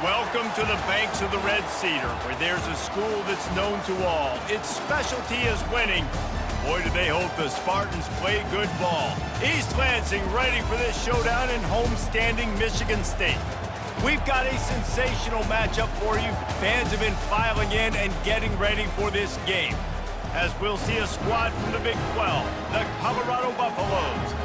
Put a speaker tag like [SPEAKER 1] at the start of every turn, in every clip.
[SPEAKER 1] Welcome to the banks of the Red Cedar, where there's a school that's known to all. Its specialty is winning. Boy, do they hope the Spartans play good ball. East Lansing ready for this showdown in homestanding Michigan State. We've got a sensational matchup for you. Fans have been filing in and getting ready for this game, as we'll see a squad from the Big 12, the Colorado Buffaloes,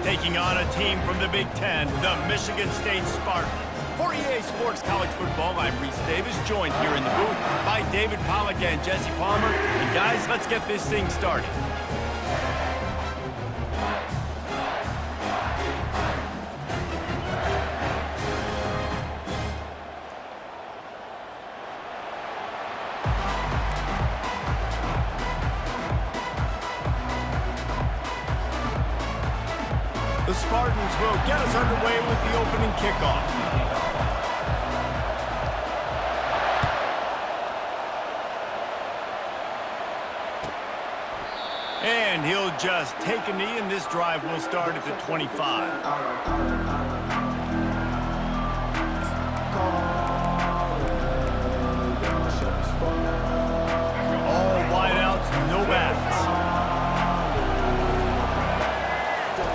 [SPEAKER 1] taking on a team from the Big 10, the Michigan State Spartans. For EA Sports College Football, I'm Reese Davis, joined here in the booth by David Pollack and Jesse Palmer. And guys, let's get this thing started. The Spartans will get us underway with the opening kickoff. And he'll just take a knee, and this drive will start at the 25. All wideouts, no backs.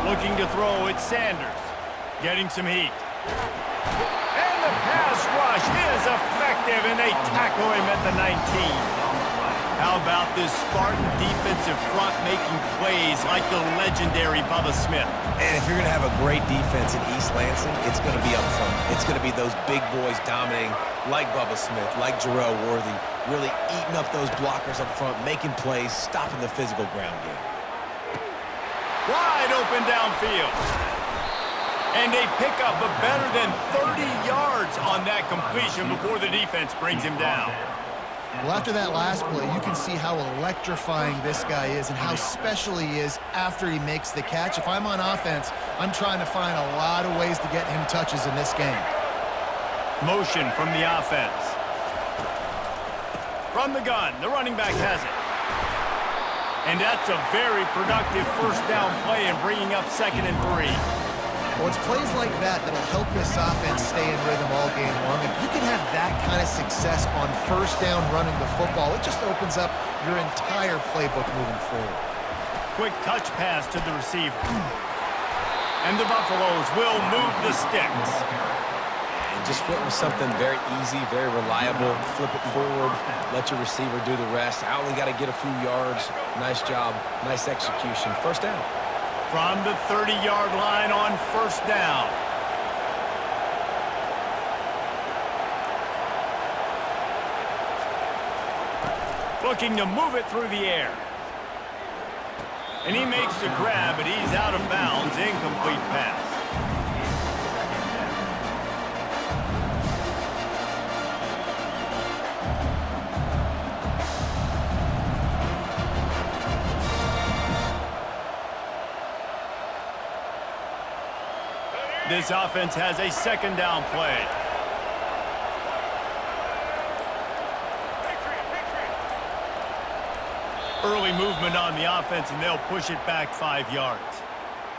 [SPEAKER 1] Looking to throw, it's Sanders. Getting some heat. And the pass rush is effective, and they tackle him at the 19. How about this Spartan defensive front making plays like the legendary Bubba Smith?
[SPEAKER 2] And if you're going to have a great defense in East Lansing, it's going to be up front. It's going to be those big boys dominating like Bubba Smith, like Jarrell Worthy, really eating up those blockers up front, making plays, stopping the physical ground game.
[SPEAKER 1] Wide open downfield. And they pick up a better than 30 yards on that completion before the defense brings him down.
[SPEAKER 3] Well, after that last play, you can see how electrifying this guy is and how special he is after he makes the catch. If I'm on offense, I'm trying to find a lot of ways to get him touches in this game.
[SPEAKER 1] Motion from the offense. From the gun, the running back has it. And that's a very productive first down play and bringing up 2nd and 3.
[SPEAKER 3] Well, it's plays like that that'll help this offense stay in rhythm all game long. If you can have that kind of success on first down running the football, it just opens up your entire playbook moving forward.
[SPEAKER 1] Quick touch pass to the receiver. And the Buffaloes will move the sticks.
[SPEAKER 2] And just went with something very easy, very reliable. Flip it forward, let your receiver do the rest. I only got to get a few yards. Nice job, nice execution. First down.
[SPEAKER 1] From the 30-yard line on first down. Looking to move it through the air. And he makes the grab, but he's out of bounds. Incomplete pass. This offense has a 2nd down play. Early movement on the offense, and they'll push it back 5 yards.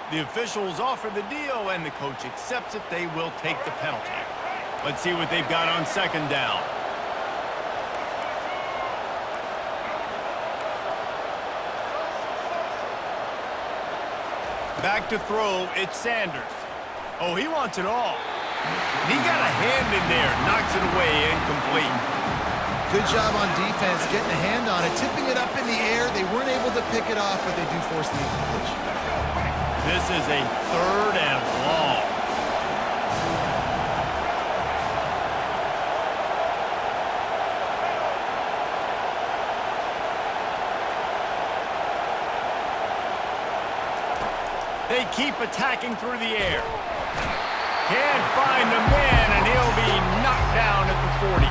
[SPEAKER 1] The officials offer the deal, and the coach accepts it. They will take the penalty. Let's see what they've got on 2nd down. Back to throw, it's Sanders. Oh, he wants it all. He got a hand in there, knocks it away, incomplete.
[SPEAKER 3] Good job on defense getting a hand on it, tipping it up in the air. They weren't able to pick it off, but they do force the incompletion.
[SPEAKER 1] This is a 3rd and long. They keep attacking through the air. Can't find the man, and he'll be knocked down at the 40.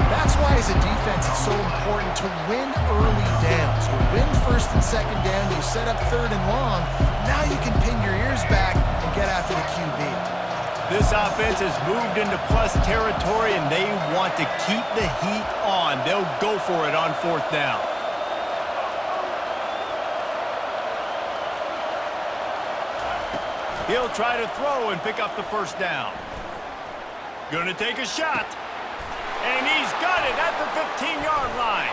[SPEAKER 3] That's why, as a defense, it's so important to win early downs. You win 1st and 2nd down, you set up 3rd and long. Now you can pin your ears back and get after the QB.
[SPEAKER 1] This offense has moved into plus territory, and they want to keep the heat on. They'll go for it on 4th down. He'll try to throw and pick up the first down. Gonna take a shot. And he's got it at the 15-yard line.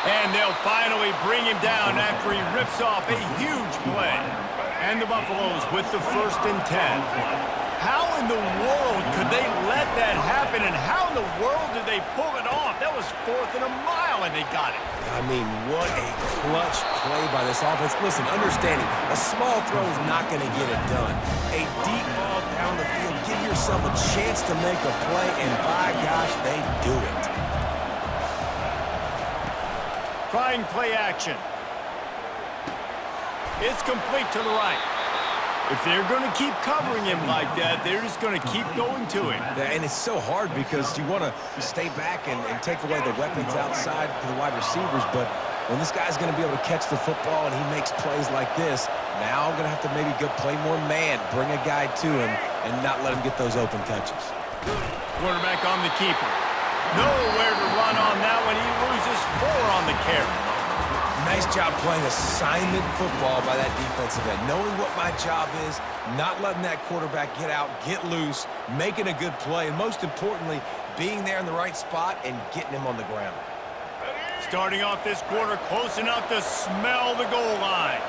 [SPEAKER 1] And they'll finally bring him down after he rips off a huge play. And the Buffaloes with the 1st and 10. How in the world could they let that happen, and how in the world did they pull it off? That was 4th and a mile, and they got it.
[SPEAKER 2] I mean, what a clutch play by this offense. Listen, understanding, a small throw is not going to get it done. A deep ball down the field, give yourself a chance to make a play, and by gosh, they do it.
[SPEAKER 1] Trying play action. It's complete to the right. If they're going to keep covering him like that, they're just going to keep going to him.
[SPEAKER 2] Yeah, and it's so hard because you want to stay back and take away the weapons outside to the wide receivers, but when this guy's going to be able to catch the football and he makes plays like this, now I'm going to have to maybe go play more man, bring a guy to him, and not let him get those open touches.
[SPEAKER 1] Quarterback on the keeper. Nowhere to run on that one. He loses 4 on the carry.
[SPEAKER 2] Nice job playing assignment football by that defensive end. Knowing what my job is, not letting that quarterback get out, get loose, making a good play, and most importantly, being there in the right spot and getting him on the ground.
[SPEAKER 1] Starting off this quarter close enough to smell the goal line.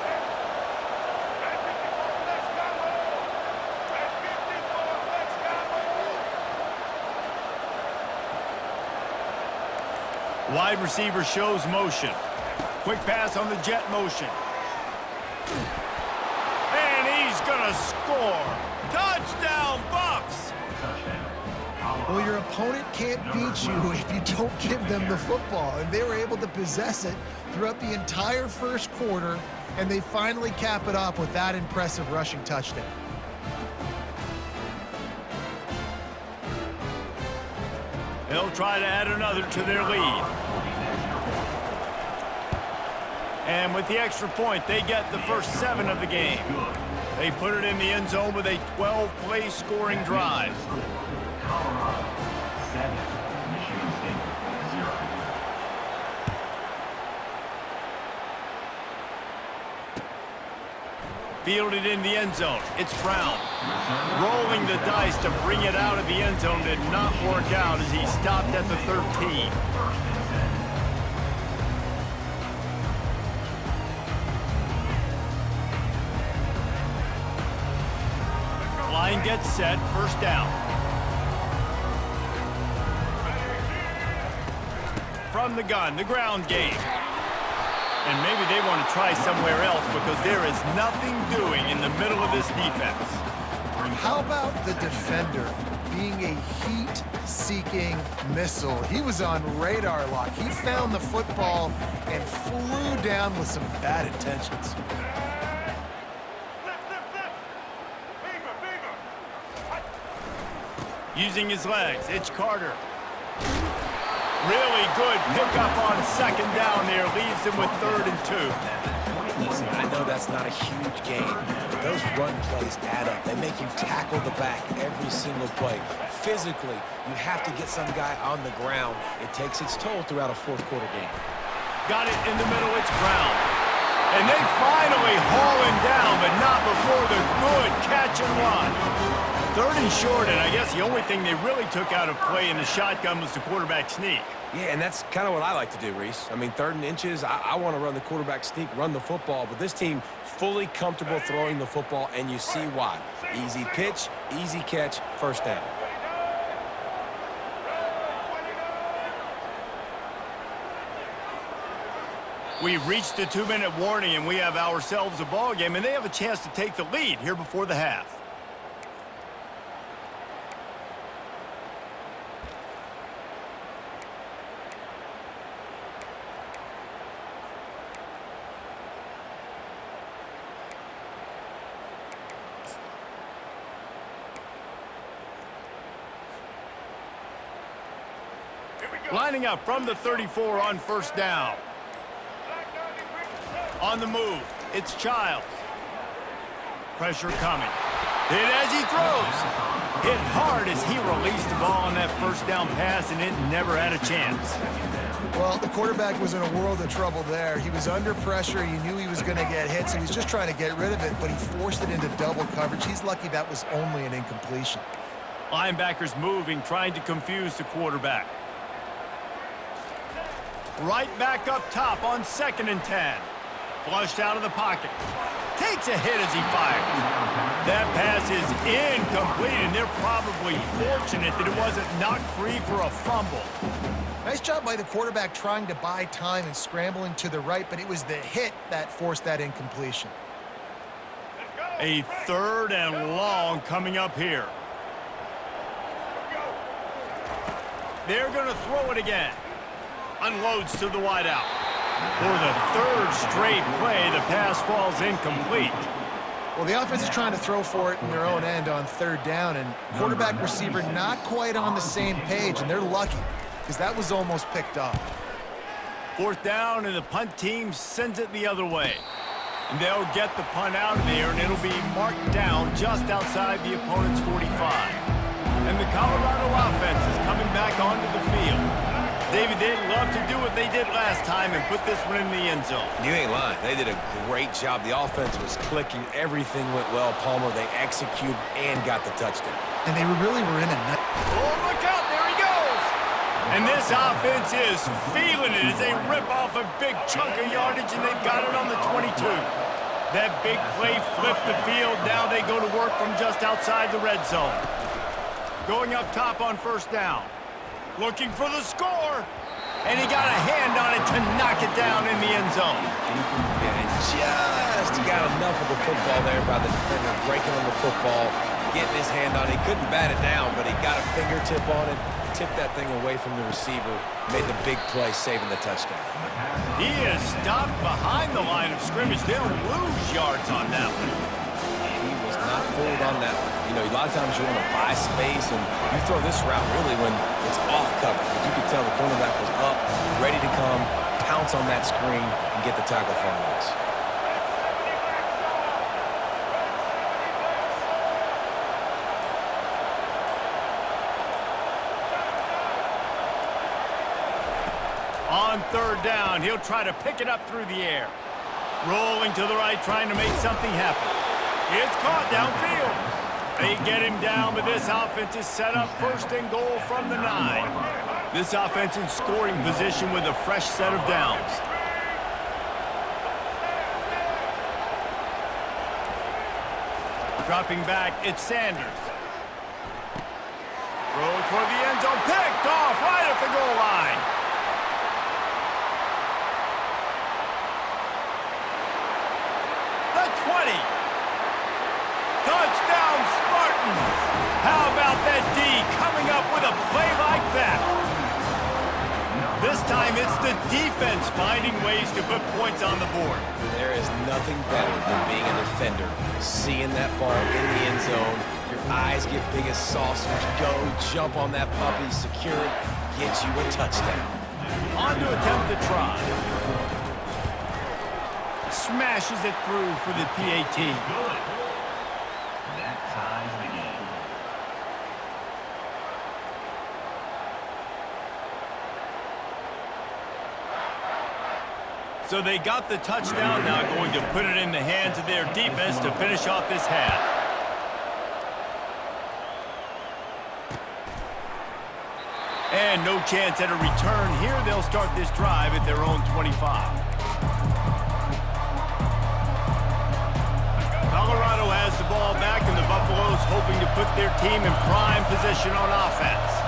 [SPEAKER 1] Wide receiver shows motion. Quick pass on the jet motion. And he's gonna score. Touchdown, Buffs!
[SPEAKER 3] Well, your opponent can't beat you if you don't give them the football. And they were able to possess it throughout the entire first quarter, and they finally cap it off with that impressive rushing touchdown.
[SPEAKER 1] They'll try to add another to their lead. And with the extra point, they get the first 7 of the game. They put it in the end zone with a 12-play scoring drive. Fielded in the end zone. It's Brown. Rolling the dice to bring it out of the end zone did not work out as he stopped at the 13. Line gets set, first down. From the gun, the ground game. And maybe they want to try somewhere else because there is nothing doing in the middle of this defense.
[SPEAKER 3] How about the defender being a heat-seeking missile? He was on radar lock. He found the football and flew down with some bad intentions.
[SPEAKER 1] Using his legs, it's Carter. Really good pickup on second down there. Leaves him with 3rd and 2.
[SPEAKER 2] Listen, I know that's not a huge game, but those run plays add up. They make you tackle the back every single play. Physically, you have to get some guy on the ground. It takes its toll throughout a fourth quarter game.
[SPEAKER 1] Got it in the middle, it's Brown. And they finally haul him down, but not before the good catch and run. 3rd and short, and I guess the only thing they really took out of play in the shotgun was the quarterback sneak.
[SPEAKER 2] Yeah, and that's kind of what I like to do, Reese. I mean, 3rd and inches, I want to run the quarterback sneak, run the football, but this team fully comfortable throwing the football, and you see why. Easy pitch, easy catch, first down.
[SPEAKER 1] We've reached the 2-minute warning, and we have ourselves a ball game, and they have a chance to take the lead here before the half. Lining up from the 34 on first down. On the move, it's Childs. Pressure coming. Hit as he throws. Hit hard as he released the ball on that first down pass, and it never had a chance.
[SPEAKER 3] Well, the quarterback was in a world of trouble there. He was under pressure. He knew he was going to get hit, so he was just trying to get rid of it, but he forced it into double coverage. He's lucky that was only an incompletion.
[SPEAKER 1] Linebackers moving, trying to confuse the quarterback. Right back up top on 2nd and 10. Flushed out of the pocket. Takes a hit as he fires. That pass is incomplete, and they're probably fortunate that it wasn't knocked free for a fumble.
[SPEAKER 3] Nice job by the quarterback trying to buy time and scrambling to the right, but it was the hit that forced that incompletion.
[SPEAKER 1] A 3rd and long coming up here. They're going to throw it again. Unloads to the wideout. For the 3rd straight play, the pass falls incomplete.
[SPEAKER 3] Well, the offense is trying to throw for it in their own end on 3rd down, and quarterback receiver not quite on the same page, and they're lucky because that was almost picked off.
[SPEAKER 1] 4th down, and the punt team sends it the other way. And they'll get the punt out of there, and it'll be marked down just outside the opponent's 45. And the Colorado offense is coming back onto the field. David, they'd love to do what they did last time and put this one in the end zone.
[SPEAKER 2] You ain't lying. They did a great job. The offense was clicking. Everything went well. Palmer, they executed and got the touchdown.
[SPEAKER 3] And they really were in a nice...
[SPEAKER 1] Oh, look out. There he goes. And this offense is feeling it as they rip off a big chunk of yardage, and they've got it on the 22. That big play flipped the field. Now they go to work from just outside the red zone. Going up top on 1st down. Looking for the score. And he got a hand on it to knock it down in the end zone.
[SPEAKER 2] And just got enough of the football there by the defender, breaking on the football, getting his hand on it. He couldn't bat it down, but he got a fingertip on it, tipped that thing away from the receiver, made the big play, saving the touchdown.
[SPEAKER 1] He is stopped behind the line of scrimmage. They'll lose yards on that one.
[SPEAKER 2] He was not fooled on that one. You know, a lot of times you want to buy space, and you throw this route really when it's off cover. But you could tell the cornerback was up, ready to come, pounce on that screen, and get the tackle for a loss.
[SPEAKER 1] On 3rd down, he'll try to pick it up through the air. Rolling to the right, trying to make something happen. It's caught downfield. They get him down, but this offense is set up 1st and goal from the 9. This offense in scoring position with a fresh set of downs. Dropping back, it's Sanders. Throw toward the end zone, picked off right at the goal line. The 20. Touchdown, Spartans! How about that D coming up with a play like that? This time it's the defense finding ways to put points on the board.
[SPEAKER 2] There is nothing better than being a defender, seeing that ball in the end zone. Your eyes get big as saucers. Go, jump on that puppy, secure it, get you a touchdown.
[SPEAKER 1] On to attempt the try. Smashes it through for the PAT. So they got the touchdown, now going to put it in the hands of their defense to finish off this half. And no chance at a return here. They'll start this drive at their own 25. Colorado has the ball back, and the Buffaloes hoping to put their team in prime position on offense.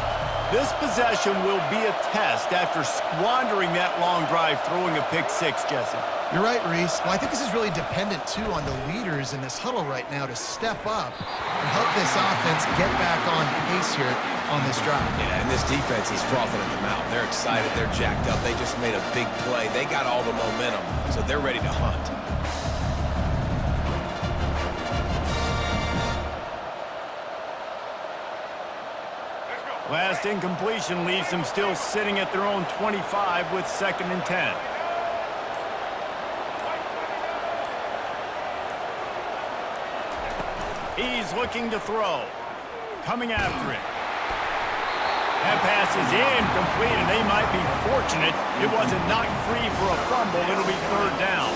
[SPEAKER 1] This possession will be a test after squandering that long drive, throwing a pick 6, Jesse.
[SPEAKER 3] You're right, Reese. Well, I think this is really dependent, too, on the leaders in this huddle right now to step up and help this offense get back on pace here on this drive.
[SPEAKER 2] Yeah, and this defense is frothing at the mouth. They're excited. They're jacked up. They just made a big play. They got all the momentum, so they're ready to hunt.
[SPEAKER 1] Last incompletion leaves them still sitting at their own 25 with 2nd and 10. He's looking to throw. Coming after it. That pass is incomplete, and they might be fortunate it wasn't knocked free for a fumble. It'll be 3rd down.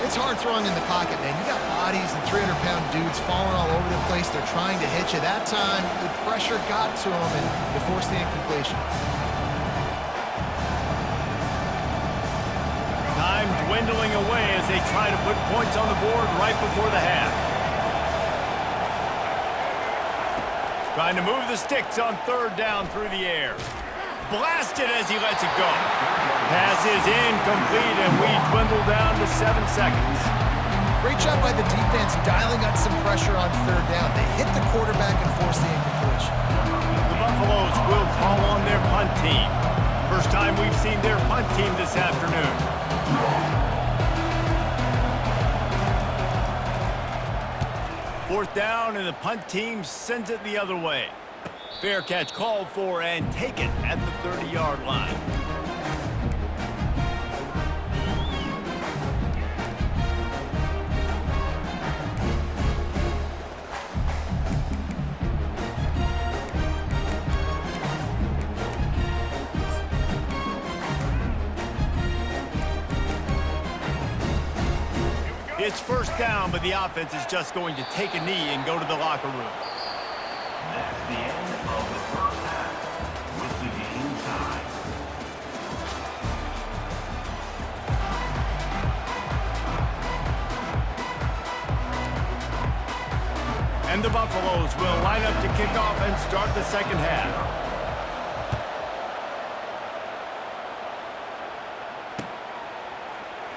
[SPEAKER 3] It's hard throwing in the pocket, man. You got bodies and 300-pound dudes falling all over the place. They're trying to hit you. That time, the pressure got to them, and they forced the incompletion.
[SPEAKER 1] Time dwindling away as they try to put points on the board right before the half. Trying to move the sticks on third down through the air. Blasted as he lets it go. Pass is incomplete, and we dwindle down to 7 seconds.
[SPEAKER 3] Great job by the defense dialing up some pressure on third down. They hit the quarterback and forced the incompletion.
[SPEAKER 1] The Buffaloes will call on their punt team. First time we've seen their punt team this afternoon. Fourth down, and the punt team sends it the other way. Fair catch called for and taken at the 30-yard line. It's first down, but the offense is just going to take a knee and go to the locker room.
[SPEAKER 4] That's the end of the first half with the game tie.
[SPEAKER 1] And the Buffaloes will line up to kick off and start the second half.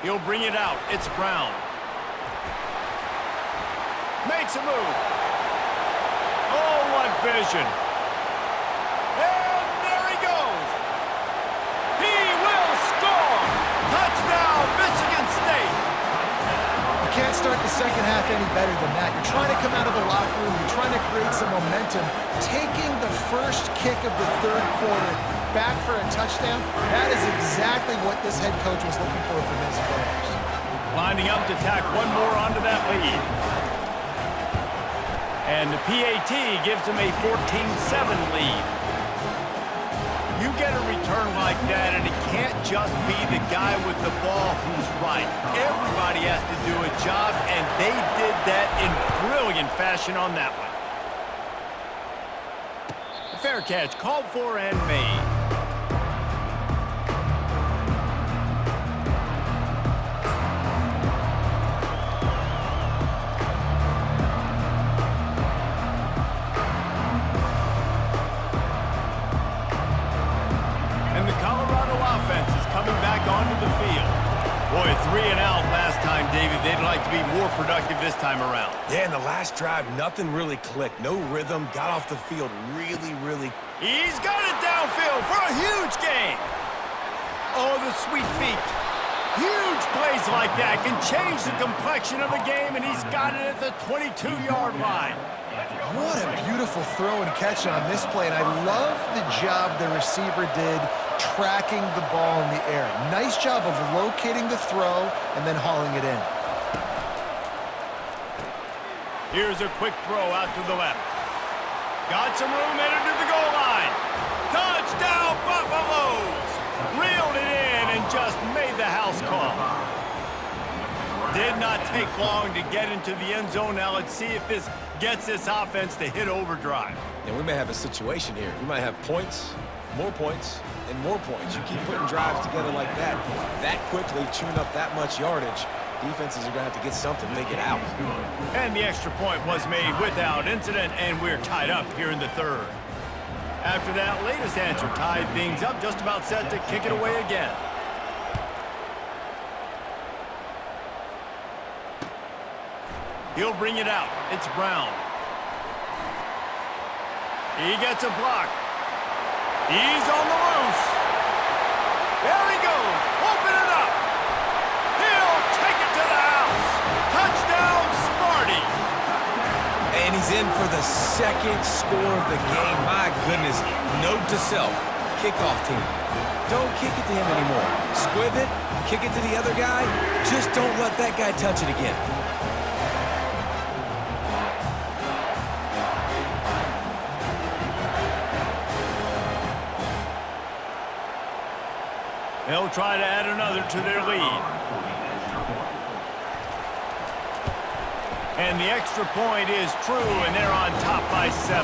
[SPEAKER 1] He'll bring it out. It's Brown. Makes a move. Oh, what vision. And there he goes. He will score. Touchdown, Michigan State.
[SPEAKER 3] You can't start the second half any better than that. You're trying to come out of the locker room. You're trying to create some momentum. Taking the first kick of the third quarter back for a touchdown, that is exactly what this head coach was looking for from his players.
[SPEAKER 1] Lining up to tack one more onto that lead. And the PAT gives them a 14-7 lead. You get a return like that, and it can't just be the guy with the ball who's right. Everybody has to do a job, and they did that in brilliant fashion on that one. Fair catch called for and made. Boy, 3 and out last time, David. They'd like to be more productive this time around.
[SPEAKER 2] Yeah, in the last drive, nothing really clicked. No rhythm. Got off the field really.
[SPEAKER 1] He's got it downfield for a huge gain. Oh, the sweet feet. Huge plays like that can change the complexion of a game, and he's got it at the 22-yard line.
[SPEAKER 3] What a beautiful throw and catch on this play, and I love the job the receiver did tracking the ball in the air. Nice job of locating the throw and then hauling it in.
[SPEAKER 1] Here's a quick throw out to the left. Got some room headed to the goal line. Touchdown, Buffaloes! Reeled it in and just made the house call. Did not take long to get into the end zone. Now let's see if this gets this offense to hit overdrive.
[SPEAKER 2] And we may have a situation here. We might have points, and more points. You keep putting drives together like that quickly, chewing up that much yardage, defenses are going to have to get something to make it out.
[SPEAKER 1] And the extra point was made without incident, and we're tied up here in the third. After that latest answer tied things up, just about set to kick it away again. He'll bring it out. It's Brown. He gets a block. He's on the loose. There he goes. Open it up. He'll take it to the house. Touchdown, Smarty.
[SPEAKER 2] And he's in for the second score of the game. My goodness. Note to self. Kickoff team. Don't kick it to him anymore. Squib it. Kick it to the other guy. Just don't let that guy touch it again.
[SPEAKER 1] They'll try to add another to their lead. And the extra point is true, and they're on top by 7.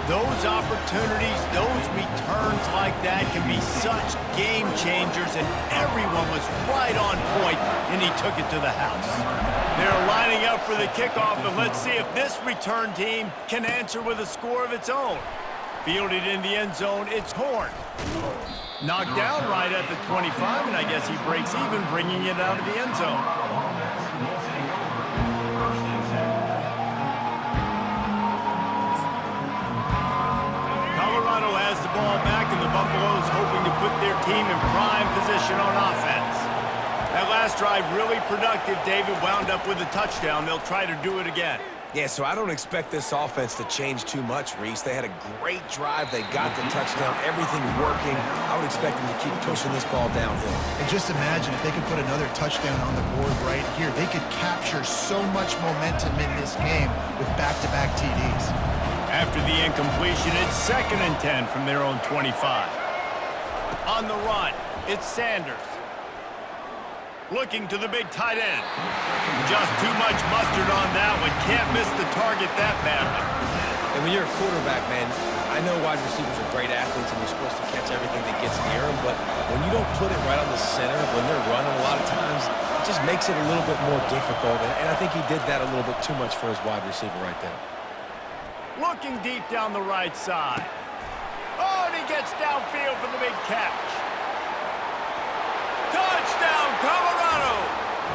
[SPEAKER 1] Those opportunities, those returns like that can be such game changers, and everyone was right on point, and he took it to the house. They're lining up for the kickoff, and let's see if this return team can answer with a score of its own. Fielded in the end zone, it's Horn. Knocked down right at the 25, and I guess he breaks even, bringing it out of the end zone. Colorado has the ball back, and the Buffaloes hoping to put their team in prime position on offense. That last drive really productive. David wound up with a touchdown. They'll try to do it again.
[SPEAKER 2] Yeah, so I don't expect this offense to change too much, Reese. They had a great drive. They got the touchdown. Everything working. I would expect them to keep pushing this ball downhill.
[SPEAKER 3] And just imagine if they could put another touchdown on the board right here. They could capture so much momentum in this game with back-to-back TDs.
[SPEAKER 1] After the incompletion, it's 2nd and 10 from their own 25. On the run, it's Sanders. Looking to the big tight end. Just too much mustard on that one. Can't miss the target that badly.
[SPEAKER 2] And when you're a quarterback, man, I know wide receivers are great athletes and you're supposed to catch everything that gets near them, but when you don't put it right on the center, when they're running a lot of times, it just makes it a little bit more difficult. And I think he did that a little bit too much for his wide receiver right there.
[SPEAKER 1] Looking deep down the right side. Oh, and he gets downfield for the big catch. Touchdown, Colorado!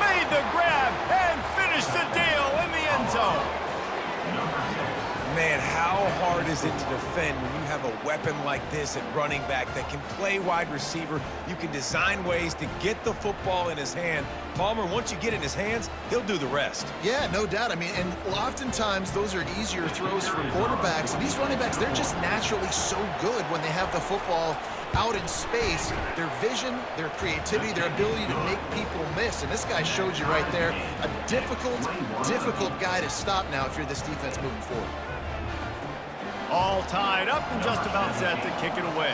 [SPEAKER 1] Made the grab and finished the deal in the end zone.
[SPEAKER 2] Man, how hard is it to defend when you have a weapon like this at running back that can play wide receiver? You can design ways to get the football in his hand. Palmer, once you get it in his hands, he'll do the rest.
[SPEAKER 3] Yeah, no doubt. I mean, and oftentimes those are easier throws for quarterbacks. And these running backs, they're just naturally so good when they have the football out in space. Their vision, their creativity, their ability to make people miss. And this guy showed you right there, a difficult guy to stop now if you're this defense moving forward.
[SPEAKER 1] All tied up and just about set to kick it away.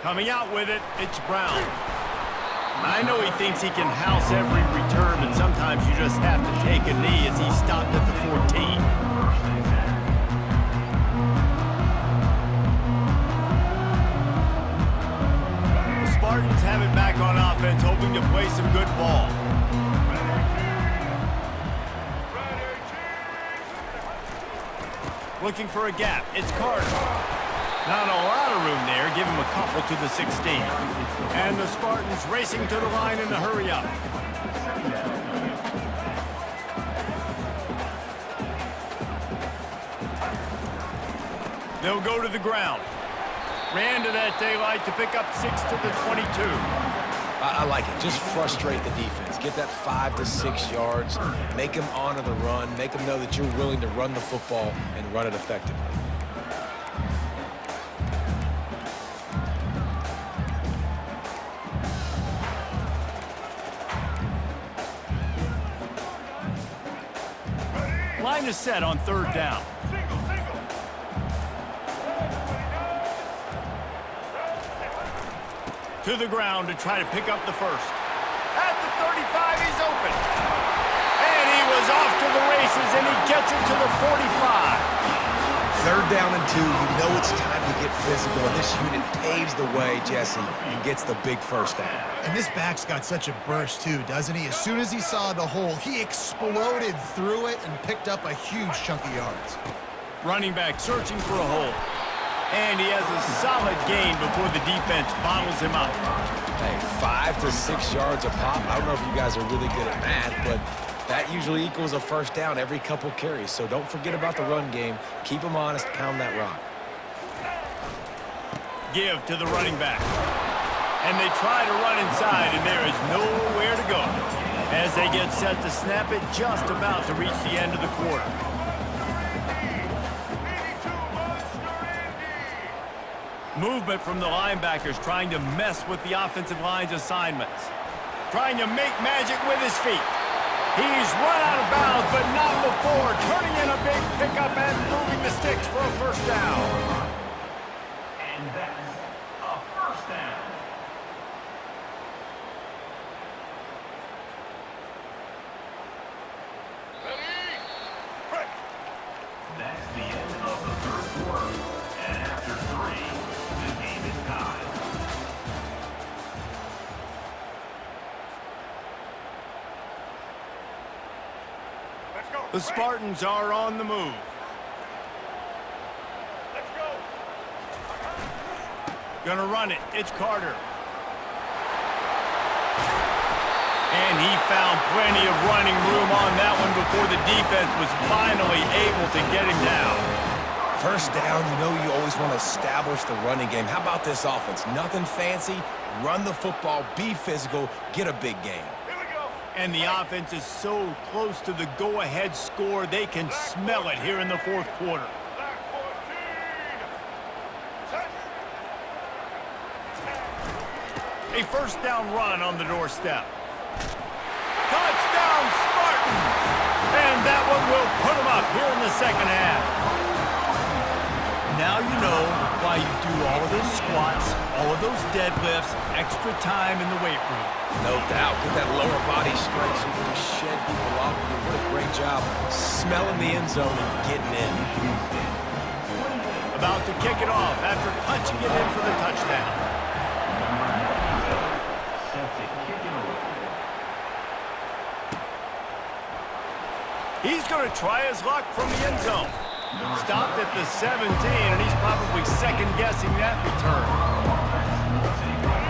[SPEAKER 1] Coming out with it, it's Brown. I know he thinks he can house every return, but sometimes you just have to take a knee as he stopped at the 14. The Spartans have it back on offense, hoping to play some good ball. Looking for a gap. It's Carter. Not a lot of room there. Give him a couple to the 16. And the Spartans racing to the line in a hurry up. They'll go to the ground. Ran to that daylight to pick up 6 to the 22.
[SPEAKER 2] I like it. Just frustrate the defense. Get that 5 to 6 yards. Make them honor the run. Make them know that you're willing to run the football and run it effectively.
[SPEAKER 1] Line is set on 3rd down. To the ground to try to pick up the first. At the 35, he's open. And he was off to the races, and he gets it to the 45.
[SPEAKER 2] 3rd down and 2. You know it's time to get physical, and this unit paves the way, Jesse, and gets the big first down.
[SPEAKER 3] And this back's got such a burst, too, doesn't he? As soon as he saw the hole, he exploded through it and picked up a huge chunk of yards.
[SPEAKER 1] Running back searching for a hole. And he has a solid gain before the defense bottles him up.
[SPEAKER 2] Hey, 5 to 6 yards a pop. I don't know if you guys are really good at math, but that usually equals a first down every couple carries. So don't forget about the run game. Keep them honest. Pound that rock.
[SPEAKER 1] Give to the running back. And they try to run inside, and there is nowhere to go. As they get set to snap it, just about to reach the end of the quarter. Movement from the linebackers trying to mess with the offensive line's assignments. Trying to make magic with his feet. He's run out of bounds, but not before. Turning in a big pickup and moving the sticks for a first down.
[SPEAKER 4] And that's a first
[SPEAKER 1] The Spartans are on the move. Gonna run it. It's Carter. And he found plenty of running room on that one before the defense was finally able to get him down.
[SPEAKER 2] First down, you know you always want to establish the running game. How about this offense? Nothing fancy. Run the football, be physical, get a big gain.
[SPEAKER 1] And the offense is so close to the go-ahead score, they can smell it here in the fourth quarter. A first down run on the doorstep. Touchdown, Spartans! And that one will put them up here in the second half. Now you know why you do all of those squats, all of those deadlifts, extra time in the weight room.
[SPEAKER 2] No doubt. Get that lower body strength so you can shed people off. You do what a great job smelling the end zone and getting in.
[SPEAKER 1] About to kick it off after punching it in for the touchdown. He's going to try his luck from the end zone. Stopped at the 17, and he's probably second-guessing that return.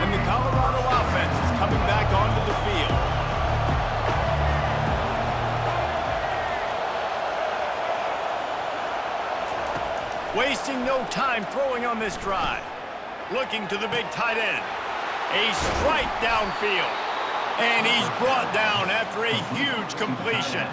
[SPEAKER 1] And the Colorado offense is coming back onto the field. Wasting no time throwing on this drive. Looking to the big tight end. A strike downfield. And he's brought down after a huge completion.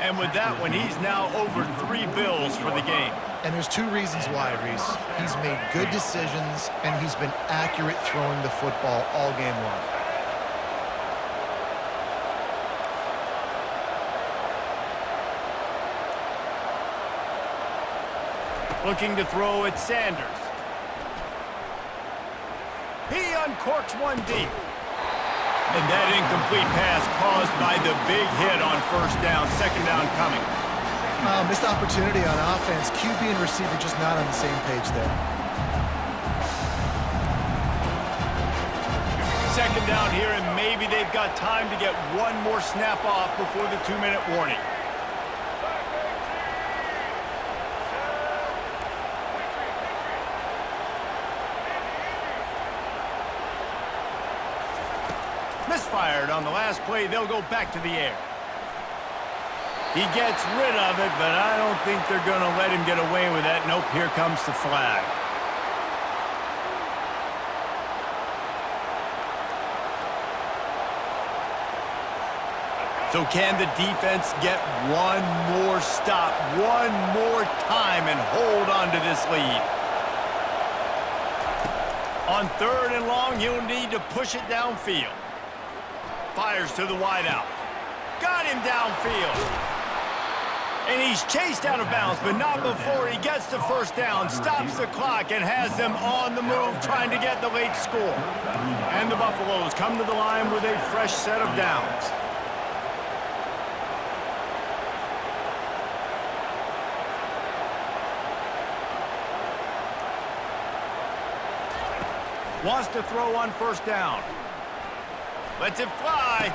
[SPEAKER 1] And with that one, he's now over 3 bills for the game.
[SPEAKER 3] And there's 2 reasons why, Reese. He's made good decisions, and he's been accurate throwing the football all game long.
[SPEAKER 1] Looking to throw at Sanders. He uncorks one deep. And that incomplete pass caused by the big hit on first down, second down coming.
[SPEAKER 3] Missed opportunity on offense. QB and receiver just not on the same page there.
[SPEAKER 1] Second down here, and maybe they've got time to get one more snap off before the 2-minute warning. Misfired on the last play. They'll go back to the air. He gets rid of it, but I don't think they're going to let him get away with that. Nope, here comes the flag. So can the defense get one more stop, one more time, and hold on to this lead? On 3rd and long, he'll need to push it downfield. Fires to the wideout. Got him downfield. And he's chased out of bounds, but not before he gets the first down, stops the clock, and has them on the move trying to get the late score. And the Buffaloes come to the line with a fresh set of downs. Wants to throw on first down. Lets it fly.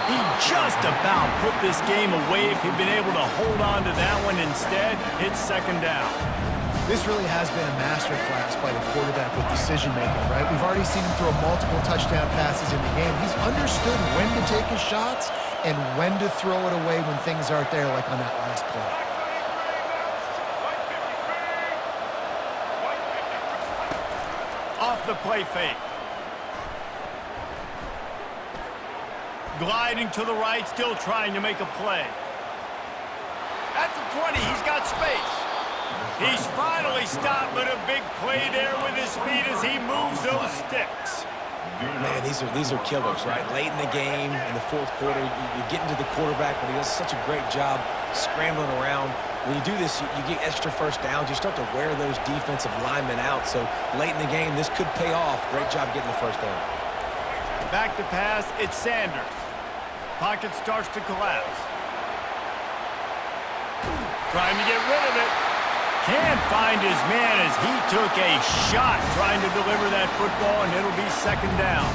[SPEAKER 1] He just about put this game away if he'd been able to hold on to that one. Instead, it's second down.
[SPEAKER 3] This really has been a masterclass by the quarterback with decision-making, right? We've already seen him throw multiple touchdown passes in the game. He's understood when to take his shots and when to throw it away when things aren't there, like on that last play.
[SPEAKER 1] Off the play fake. Gliding to the right, still trying to make a play. At the 20, he's got space. He's finally stopped, but a big play there with his feet as he moves those sticks.
[SPEAKER 2] Man, these are killers, right? Late in the game, in the fourth quarter, you're getting to the quarterback, but he does such a great job scrambling around. When you do this, you get extra first downs. You start to wear those defensive linemen out. So late in the game, this could pay off. Great job getting the first down.
[SPEAKER 1] Back to pass, it's Sanders. Pocket starts to collapse. Trying to get rid of it. Can't find his man as he took a shot trying to deliver that football, and it'll be second down.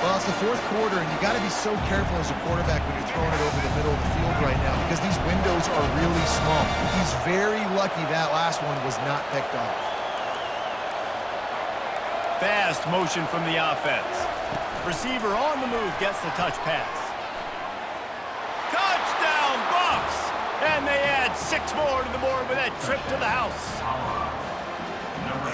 [SPEAKER 3] Well, it's the fourth quarter, and you got to be so careful as a quarterback when you're throwing it over the middle of the field right now because these windows are really small. He's very lucky that last one was not picked off.
[SPEAKER 1] Fast motion from the offense. Receiver on the move gets the touch pass. Touchdown, Buffs! And they add 6 more to the board with that trip to the house.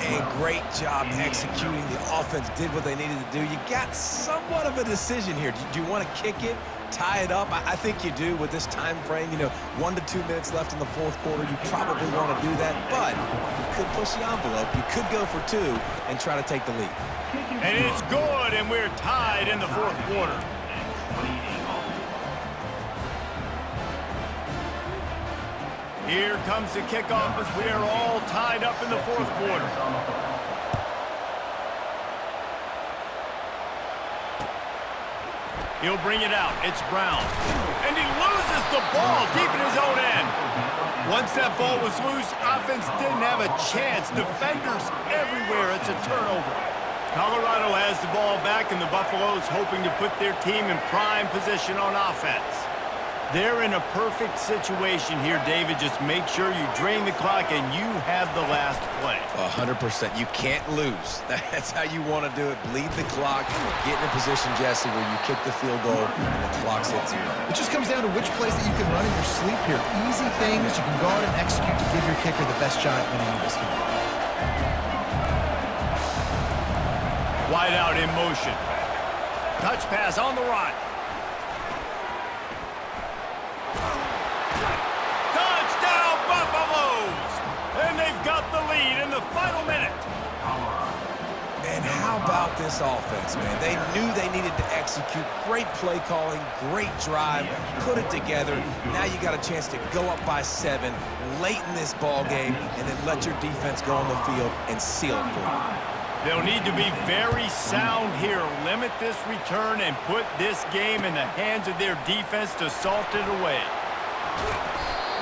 [SPEAKER 2] And great job executing. The offense did what they needed to do. You got somewhat of a decision here. Do you want to kick it, tie it up? I think you do with this time frame. 1 to 2 minutes left in the fourth quarter. You probably want to do that, but you could push the envelope. You could go for 2 and try to take the lead.
[SPEAKER 1] And it's good, and we're tied in the fourth quarter. Here comes the kickoff as we are all tied up in the fourth quarter. He'll bring it out. It's Brown. And he loses the ball deep in his own end. Once that ball was loose, offense didn't have a chance. Defenders everywhere. It's a turnover. Colorado has the ball back, and the Buffaloes hoping to put their team in prime position on offense. They're in a perfect situation here, David. Just make sure you drain the clock and you have the last play.
[SPEAKER 2] 100%. You can't lose. That's how you want to do it. Bleed the clock. Get in a position, Jesse, where you kick the field goal and the clock's at 0.
[SPEAKER 3] It just comes down to which plays that you can run in your sleep here. Easy things you can go out and execute to give your kicker the best shot at winning this game.
[SPEAKER 1] Wide out in motion. Touch pass on the run. Touchdown, Buffaloes! And they've got the lead in the final minute.
[SPEAKER 2] And how about this offense, man? They knew they needed to execute. Great play calling, great drive, put it together. Now you got a chance to go up by 7 late in this ball game and then let your defense go on the field and seal it for you.
[SPEAKER 1] They'll need to be very sound here. Limit this return and put this game in the hands of their defense to salt it away.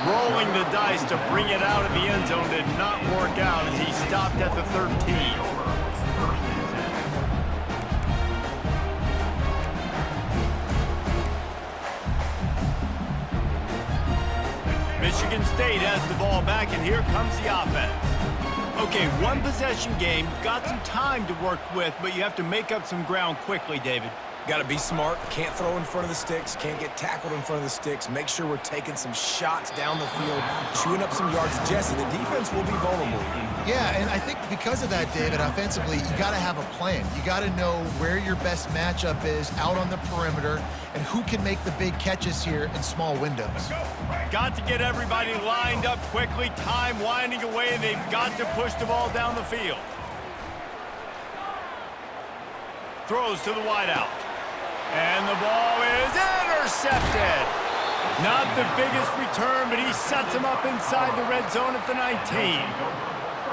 [SPEAKER 1] Rolling the dice to bring it out of the end zone did not work out as he stopped at the 13. Michigan State has the ball back, and here comes the offense. Okay, 1 possession game. You've got some time to work with, but you have to make up some ground quickly, David.
[SPEAKER 2] Got to be smart. Can't throw in front of the sticks. Can't get tackled in front of the sticks. Make sure we're taking some shots down the field, chewing up some yards. Jesse, the defense will be vulnerable here.
[SPEAKER 3] Yeah, and I think because of that, David, offensively, you got to have a plan. You got to know where your best matchup is out on the perimeter and who can make the big catches here in small windows.
[SPEAKER 1] Got to get everybody lined up quickly. Time winding away, and they've got to push the ball down the field. Throws to the wideout. And the ball is intercepted. Not the biggest return, but he sets him up inside the red zone at the 19.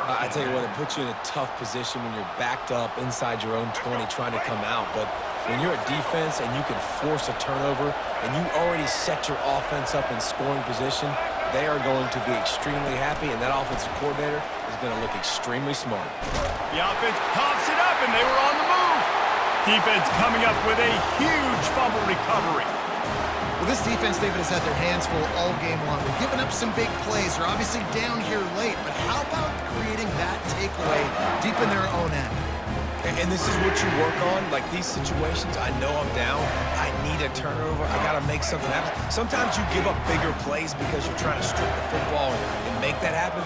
[SPEAKER 2] I tell you what, it puts you in a tough position when you're backed up inside your own 20 trying to come out. But when you're a defense and you can force a turnover and you already set your offense up in scoring position, they are going to be extremely happy, and that offensive coordinator is going to look extremely smart.
[SPEAKER 1] The offense pops it up, and they were on the move. Defense coming up with a huge fumble recovery.
[SPEAKER 3] Well, this defense, David, has had their hands full all game long. They're giving up some big plays. They're obviously down here late, but how about creating that takeaway deep in their own end?
[SPEAKER 2] And this is what you work on, like these situations. I know I'm down. I need a turnover. I got to make something happen. Sometimes you give up bigger plays because you're trying to strip the football and make that happen.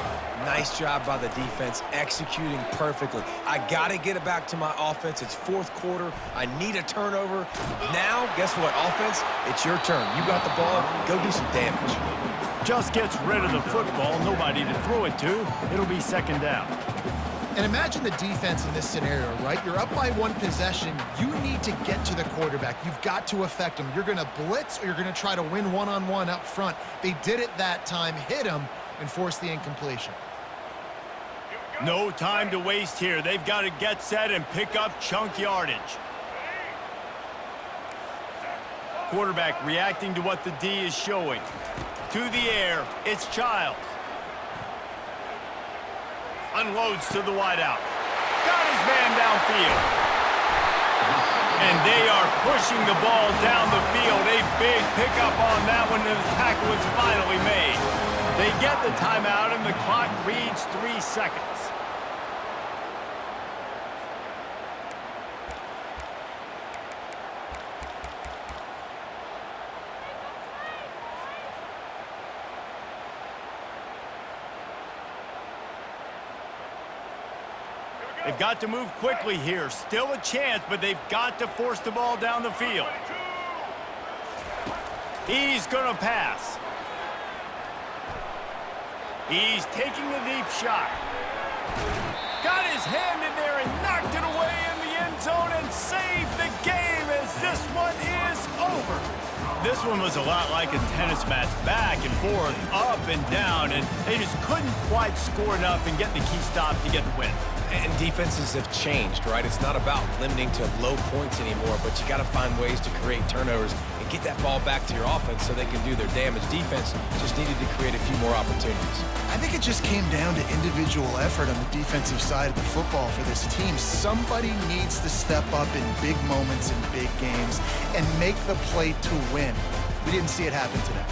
[SPEAKER 2] Nice job by the defense, executing perfectly. I got to get it back to my offense. It's fourth quarter. I need a turnover. Now, guess what, offense? It's your turn. You got the ball. Go do some damage.
[SPEAKER 1] Just gets rid of the football. Nobody to throw it to. It'll be second down.
[SPEAKER 3] And imagine the defense in this scenario, right? You're up by 1 possession. You need to get to the quarterback. You've got to affect him. You're going to blitz or you're going to try to win one-on-one up front. They did it that time, hit him, and forced the incompletion.
[SPEAKER 1] No time to waste here. They've got to get set and pick up chunk yardage. Quarterback reacting to what the D is showing. To the air, it's Childs. Unloads to the wideout. Got his man downfield. And they are pushing the ball down the field. A big pickup on that one, and the tackle was finally made. They get the timeout, and the clock reads 3 seconds. They've got to move quickly here. Still a chance, but they've got to force the ball down the field. He's going to pass. He's taking a deep shot. Got his hand in there and knocked it away in the end zone and saved the game as this one is over. This one was a lot like a tennis match, back and forth, up and down, and they just couldn't quite score enough and get the key stop to get the win.
[SPEAKER 2] And defenses have changed, right? It's not about limiting to low points anymore, but you got to find ways to create turnovers and get that ball back to your offense so they can do their damage. Defense just needed to create a few more opportunities.
[SPEAKER 3] I think it just came down to individual effort on the defensive side of the football for this team. Somebody needs to step up in big moments in big games and make the play to win. We didn't see it happen today.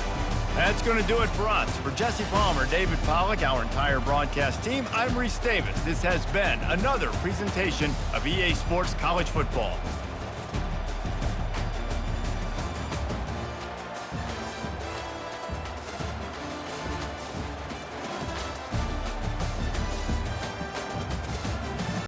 [SPEAKER 1] That's going to do it for us. For Jesse Palmer, David Pollack, our entire broadcast team, I'm Reese Davis. This has been another presentation of EA Sports College Football.